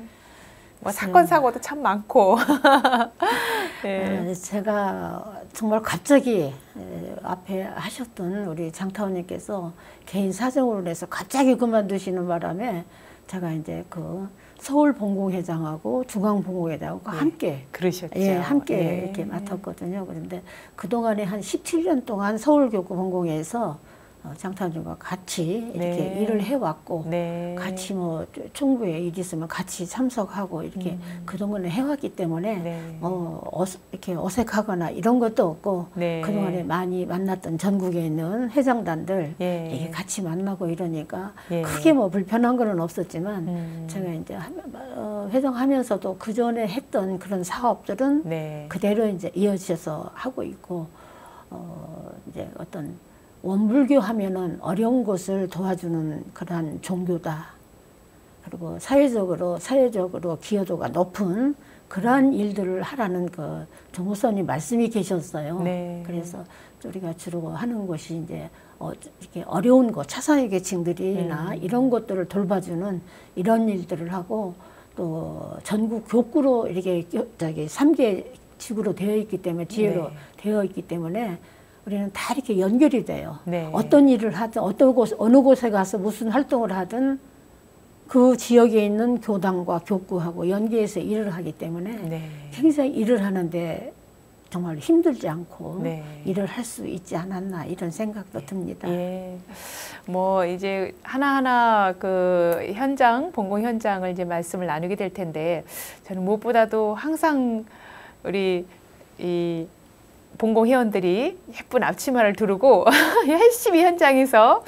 뭐 사건 사고도 참 많고. 네. 제가 정말 갑자기 앞에 하셨던 우리 장타원님께서 개인 사정으로 인해서 갑자기 그만두시는 바람에 제가 이제 그 서울 본공회장하고 중앙 본공회장하고 네. 함께 그러셨죠. 예, 함께 예. 이렇게 맡았거든요. 그런데 그동안에 한 17년 동안 서울교구 본공회에서 장타원님과 같이 이렇게 네. 일을 해왔고 네. 같이 뭐 총부에 일 있으면 같이 참석하고 이렇게 그동안에 해왔기 때문에 네. 이렇게 어색하거나 이런 것도 없고 네. 그동안에 많이 만났던 전국에 있는 회장단들 예. 이렇게 같이 만나고 이러니까 예. 크게 뭐 불편한 거는 없었지만 제가 이제 회장하면서도 그 전에 했던 그런 사업들은 네. 그대로 이제 이어져서 하고 있고 이제 어떤 원불교 하면은 어려운 곳을 도와주는 그러한 종교다. 그리고 사회적으로 기여도가 높은 그러한 일들을 하라는 그 종호선이 말씀이 계셨어요. 네. 그래서 우리가 주로 하는 것이 이제 이렇게 어려운 곳, 차상위 계층들이나 이런 것들을 돌봐주는 이런 일들을 하고 또 전국 교구로 이렇게 3개 지구로 되어 있기 때문에 지혜로 네. 되어 있기 때문에 우리는 다 이렇게 연결이 돼요. 네. 어떤 일을 하든 어느 곳에 가서 무슨 활동을 하든 그 지역에 있는 교당과 교구하고 연계해서 일을 하기 때문에 네. 굉장히 일을 하는데 정말 힘들지 않고 네. 일을 할 수 있지 않았나 이런 생각도 듭니다. 예. 뭐 이제 하나하나 그 본공 현장을 이제 말씀을 나누게 될 텐데 저는 무엇보다도 항상 우리 이 본공 회원들이 예쁜 앞치마를 두르고 열심히 현장에서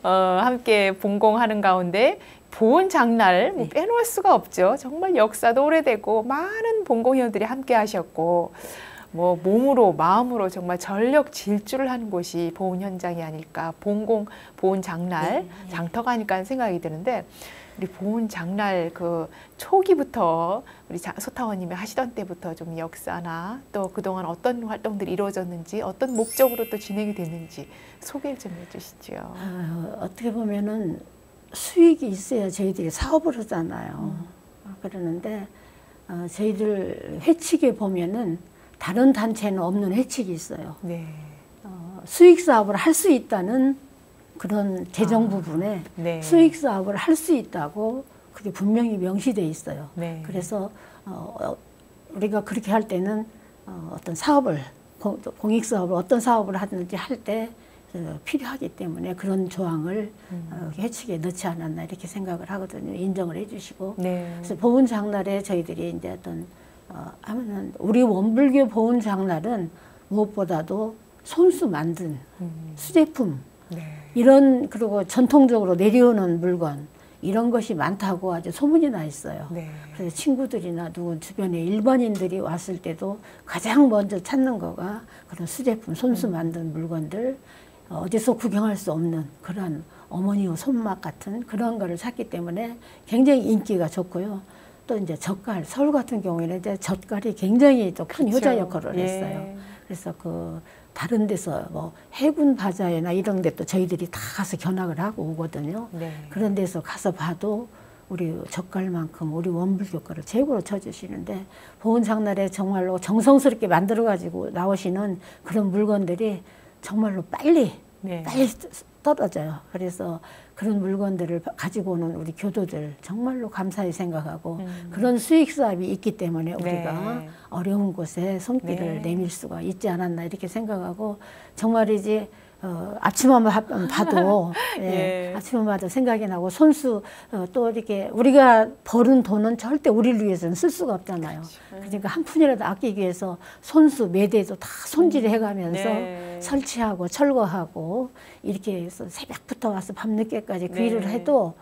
함께 본공하는 가운데 보온 장날 뭐 빼놓을 수가 없죠. 정말 역사도 오래되고 많은 본공 회원들이 함께 하셨고 뭐 몸으로 마음으로 정말 전력 질주를 하는 곳이 보온 현장이 아닐까. 보온 장날 장터가 아닐까 하는 생각이 드는데 우리 보온 장날 그 초기부터 우리 소타원님이 하시던 때부터 좀 역사나 또 그동안 어떤 활동들이 이루어졌는지 어떤 목적으로 또 진행이 됐는지 소개를 좀 해주시죠. 어떻게 보면은 수익이 있어야 저희들이 사업을 하잖아요. 그러는데 저희들 회칙에 보면은 다른 단체는 없는 회칙이 있어요. 네. 수익 사업을 할 수 있다는 그런 재정 부분에 네. 수익 사업을 할 수 있다고 그게 분명히 명시돼 있어요. 네. 그래서 우리가 그렇게 할 때는 어떤 사업을 공익 사업을 어떤 사업을 하든지 할 때 필요하기 때문에 그런 조항을 회칙에 넣지 않았나 이렇게 생각을 하거든요. 인정을 해주시고 네. 그래서 보훈 장날에 저희들이 이제 어떤 하면은 우리 원불교 보훈 장날은 무엇보다도 손수 만든 수제품 네. 이런 그리고 전통적으로 내려오는 물건 이런 것이 많다고 아주 소문이 나 있어요. 네. 그래서 친구들이나 누군 주변에 일반인들이 왔을 때도 가장 먼저 찾는 거가 그런 수제품, 손수 만든 물건들 어디서 구경할 수 없는 그런 어머니의 손맛 같은 그런 거를 찾기 때문에 굉장히 인기가 좋고요. 또 이제 젓갈, 서울 같은 경우에는 이제 젓갈이 굉장히 또 큰 그렇죠. 효자 역할을 예. 했어요. 그래서 그 다른 데서 뭐 해군 바자회나 이런 데 또 저희들이 다 가서 견학을 하고 오거든요. 네. 그런 데서 가서 봐도 우리 젓갈만큼 우리 원불교 거를 최고로 쳐주시는데 보훈 장날에 정말로 정성스럽게 만들어 가지고 나오시는 그런 물건들이 정말로 빨리 떨어져요. 그래서 그런 물건들을 가지고 오는 우리 교도들 정말로 감사히 생각하고 그런 수익 사업이 있기 때문에 우리가 네. 어려운 곳에 손길을 내밀 수가 있지 않았나 이렇게 생각하고 정말이지 아침만 봐도 예. 아침만 봐도 생각이 나고 손수 또 이렇게 우리가 버는 돈은 절대 우리를 위해서는 쓸 수가 없잖아요. 그러니까 한 푼이라도 아끼기 위해서 손수 매대도 다 손질해가면서 네. 설치하고 철거하고 이렇게 해서 새벽부터 와서 밤늦게까지 그 네. 일을 해도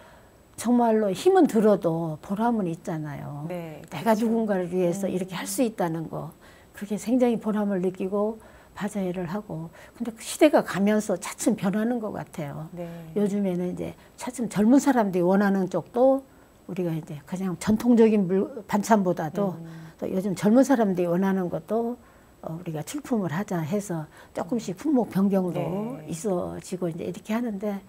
정말로 힘은 들어도 보람은 있잖아요. 네. 내가 누군가를 위해서 이렇게 할 수 있다는 거. 그게 굉장히 보람을 느끼고 바자회를 하고. 근데 시대가 가면서 차츰 변하는 것 같아요. 네. 요즘에는 이제 차츰 젊은 사람들이 원하는 쪽도 우리가 이제 그냥 전통적인 반찬보다도 또 요즘 젊은 사람들이 원하는 것도 우리가 출품을 하자 해서 조금씩 품목 변경도 네. 있어지고 이제 이렇게 하는데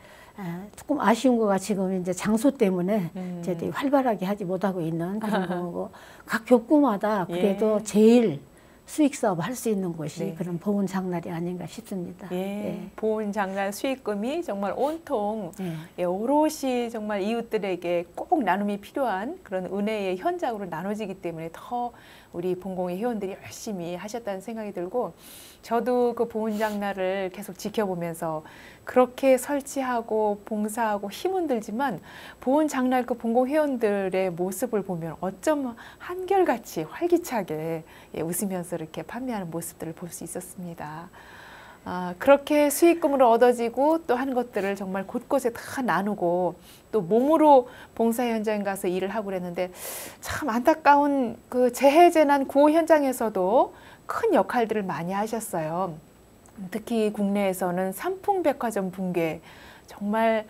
조금 아쉬운 거가 지금 이제 장소 때문에 저희들이 활발하게 하지 못하고 있는 그런 거고 각 교구마다 그래도 예. 제일 수익 사업 할 수 있는 곳이 네. 그런 보훈 장날이 아닌가 싶습니다. 예, 보훈 장날 수익금이 정말 온통 예. 예, 오롯이 정말 이웃들에게 꼭 나눔이 필요한 그런 은혜의 현장으로 나눠지기 때문에 더 우리 본공의 회원들이 열심히 하셨다는 생각이 들고 저도 그 보훈 장날을 계속 지켜보면서 그렇게 설치하고 봉사하고 힘은 들지만 보훈 장날 그 본공 회원들의 모습을 보면 어쩜 한결같이 활기차게 예, 웃으면서 이렇게 판매하는 모습들을 볼 수 있었습니다. 그렇게 수익금으로 얻어지고 또 하는 것들을 정말 곳곳에 다 나누고 또 몸으로 봉사 현장에 가서 일을 하고 그랬는데 참 안타까운 그 재해재난 구호 현장에서도 큰 역할들을 많이 하셨어요. 특히 국내에서는 삼풍백화점 붕괴 정말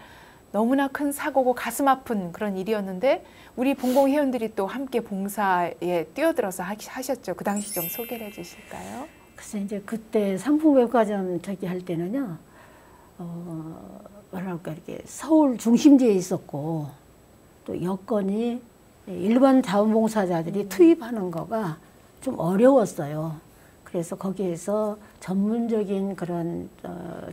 너무나 큰 사고고 가슴 아픈 그런 일이었는데 우리 본공 회원들이 또 함께 봉사에 뛰어들어서 하셨죠. 그 당시 좀 소개를 해주실까요? 그래서 이제 그때 삼풍백화점 저기 할 때는요, 뭐랄까 이렇게 서울 중심지에 있었고 또 여건이 일반 자원봉사자들이 투입하는 거가 좀 어려웠어요. 그래서 거기에서 전문적인 그런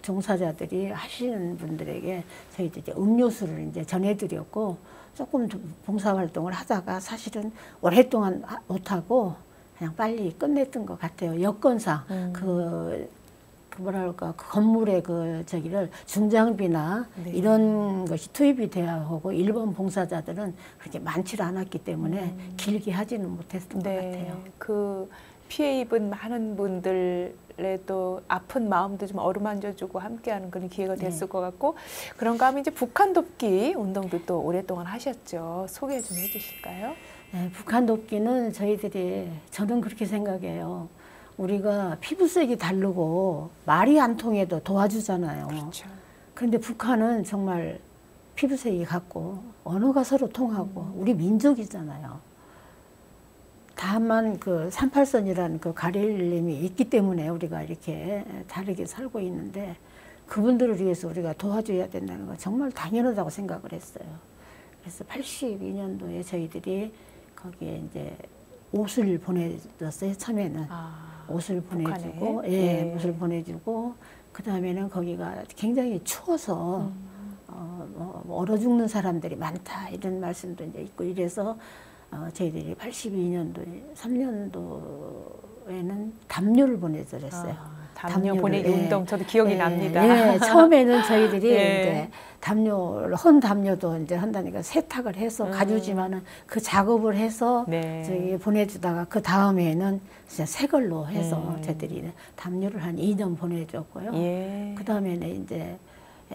종사자들이 하시는 분들에게 저희들이 이제 음료수를 이제 전해드렸고 조금 봉사활동을 하다가 사실은 오랫동안 못하고 그냥 빨리 끝냈던 것 같아요. 여건상 그 뭐랄까 그 건물의 그 저기를 중장비나 네. 이런 것이 투입이 돼야 하고 일본 봉사자들은 그렇게 많지 않았기 때문에 길게 하지는 못했던 것 같아요. 그 피해 입은 많은 분들의 또 아픈 마음도 좀 어루만져주고 함께하는 그런 기회가 됐을 것 같고 그런가 하면 이제 북한 돕기 운동도 또 오랫동안 하셨죠. 소개 좀 해주실까요? 네, 북한 돕기는 저는 그렇게 생각해요. 우리가 피부색이 다르고 말이 안 통해도 도와주잖아요. 그렇죠. 그런데 북한은 정말 피부색이 같고 언어가 서로 통하고 우리 민족이잖아요. 다만 그 38선이라는 그 가릴림이 있기 때문에 우리가 이렇게 다르게 살고 있는데 그분들을 위해서 우리가 도와줘야 된다는 건 정말 당연하다고 생각을 했어요. 그래서 82년도에 저희들이 거기에 이제 옷을 보내줬어요. 처음에는 옷을 보내주고, 북한에. 옷을 보내주고 그 다음에는 거기가 굉장히 추워서 뭐 얼어 죽는 사람들이 많다 이런 말씀도 이제 있고 이래서 저희들이 82년도에 3년도에는 담요를 보내드렸어요. 담요 보내기 운동 저도 기억이 납니다. 예, 처음에는 저희들이 이제 담요를 헌 담요도 이제 한다니까 세탁을 해서 가져오지만은 그 작업을 해서 저희 보내주다가 그 다음에는 진짜 새 걸로 해서 저희들이 담요를 한 2년 보내줬고요. 그 다음에는 이제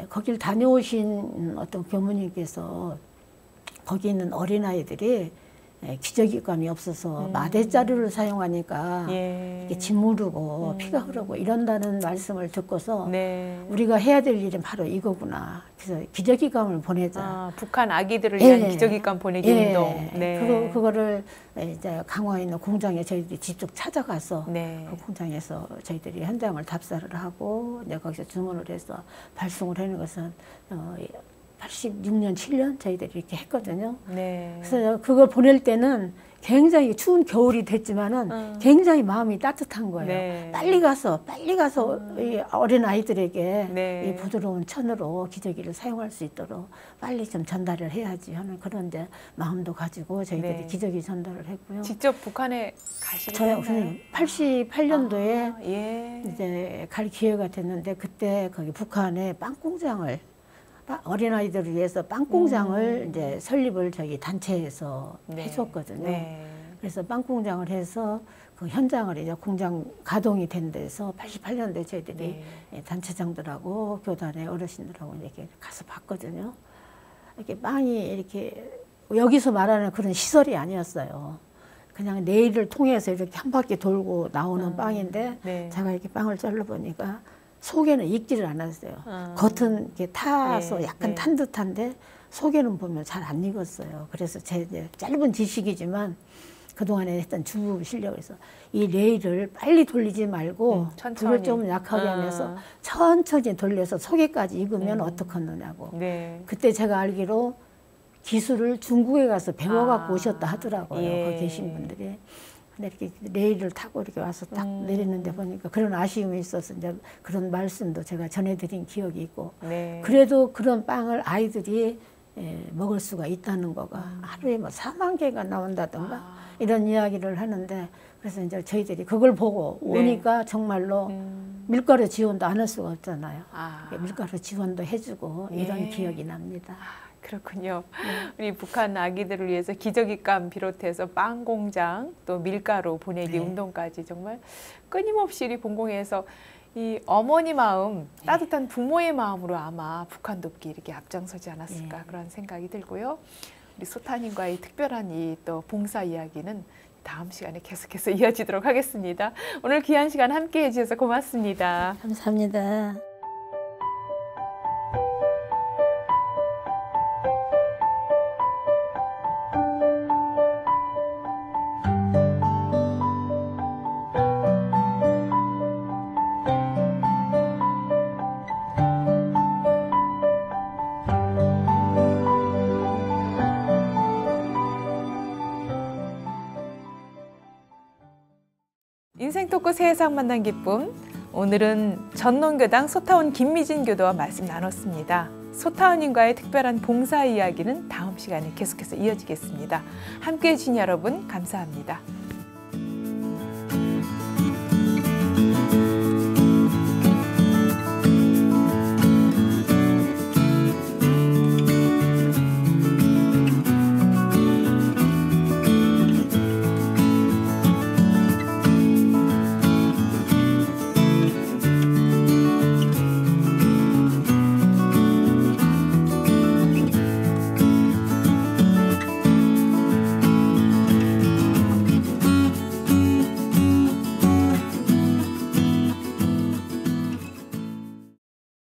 거길 다녀오신 어떤 교무님께서 거기 있는 어린아이들이 기저귀감이 없어서 마대자루를 사용하니까 이게 짓무르고 피가 흐르고 이런다는 말씀을 듣고서 우리가 해야 될 일은 바로 이거구나. 그래서 기저귀감을 보내자. 북한 아기들을 위한 기저귀감 보내기 운동. 그거를 이제 강화에 있는 공장에 저희들이 직접 찾아가서 그 공장에서 저희들이 현장을 답사를 하고 이제 거기서 주문을 해서 발송을 하는 것은 86년, 7년 저희들이 이렇게 했거든요. 그래서 그걸 보낼 때는 굉장히 추운 겨울이 됐지만은 굉장히 마음이 따뜻한 거예요. 빨리 가서 이 어린 아이들에게 이 부드러운 천으로 기저귀를 사용할 수 있도록 빨리 좀 전달을 해야지 하는 그런 이제 마음도 가지고 저희들이 기저귀 전달을 했고요. 직접 북한에 가시긴 저요, 했나요? 88년도에 이제 갈 기회가 됐는데 그때 거기 북한에 빵 공장을 어린아이들을 위해서 빵 공장을 이제 설립을 저희 단체에서 해줬거든요. 그래서 빵 공장을 해서 그 현장을 이제 공장 가동이 된 데서 88년도에 저희들이 단체장들하고 교단의 어르신들하고 이렇게 가서 봤거든요. 이렇게 빵이 이렇게 여기서 말하는 그런 시설이 아니었어요. 그냥 네일을 통해서 이렇게 한 바퀴 돌고 나오는 빵인데 네. 제가 이렇게 빵을 잘라보니까 속에는 익지를 않았어요. 겉은 이렇게 타서 네, 약간 네. 탄 듯한데 속에는 보면 잘 안 익었어요. 그래서 제 이제 짧은 지식이지만 그동안에 했던 주부 실력에서 이 레일을 빨리 돌리지 말고 천천히. 불을 좀 약하게 하면서 천천히 돌려서 속에까지 익으면 어떡하느냐고. 네. 그때 제가 알기로 기술을 중국에 가서 배워갖고 아, 오셨다 하더라고요. 예. 거기 계신 분들이. 근데 이렇게 레일을 타고 이렇게 와서 딱 내리는데 보니까 그런 아쉬움이 있어서 이제 그런 말씀도 제가 전해드린 기억이 있고. 네. 그래도 그런 빵을 아이들이 먹을 수가 있다는 거가 하루에 뭐 4만 개가 나온다던가 이런 이야기를 하는데 그래서 이제 저희들이 그걸 보고 네. 오니까 정말로 밀가루 지원도 안 할 수가 없잖아요. 아. 밀가루 지원도 해주고 이런 예. 기억이 납니다. 그렇군요. 우리 북한 아기들을 위해서 기저귀감 비롯해서 빵 공장 또 밀가루 보내기 네. 운동까지 정말 끊임없이 우리 본공회에서 이 어머니 마음, 따뜻한 부모의 마음으로 아마 북한 돕기 이렇게 앞장서지 않았을까 그런 생각이 들고요. 우리 소타님과의 특별한 이 또 봉사 이야기는 다음 시간에 계속해서 이어지도록 하겠습니다. 오늘 귀한 시간 함께해 주셔서 고맙습니다. 감사합니다. 인생 토크 세상 만난 기쁨. 오늘은 전농교당 소타원 김미진 교도와 말씀 나눴습니다. 소타원님과의 특별한 봉사 이야기는 다음 시간에 계속해서 이어지겠습니다. 함께해 주신 여러분 감사합니다.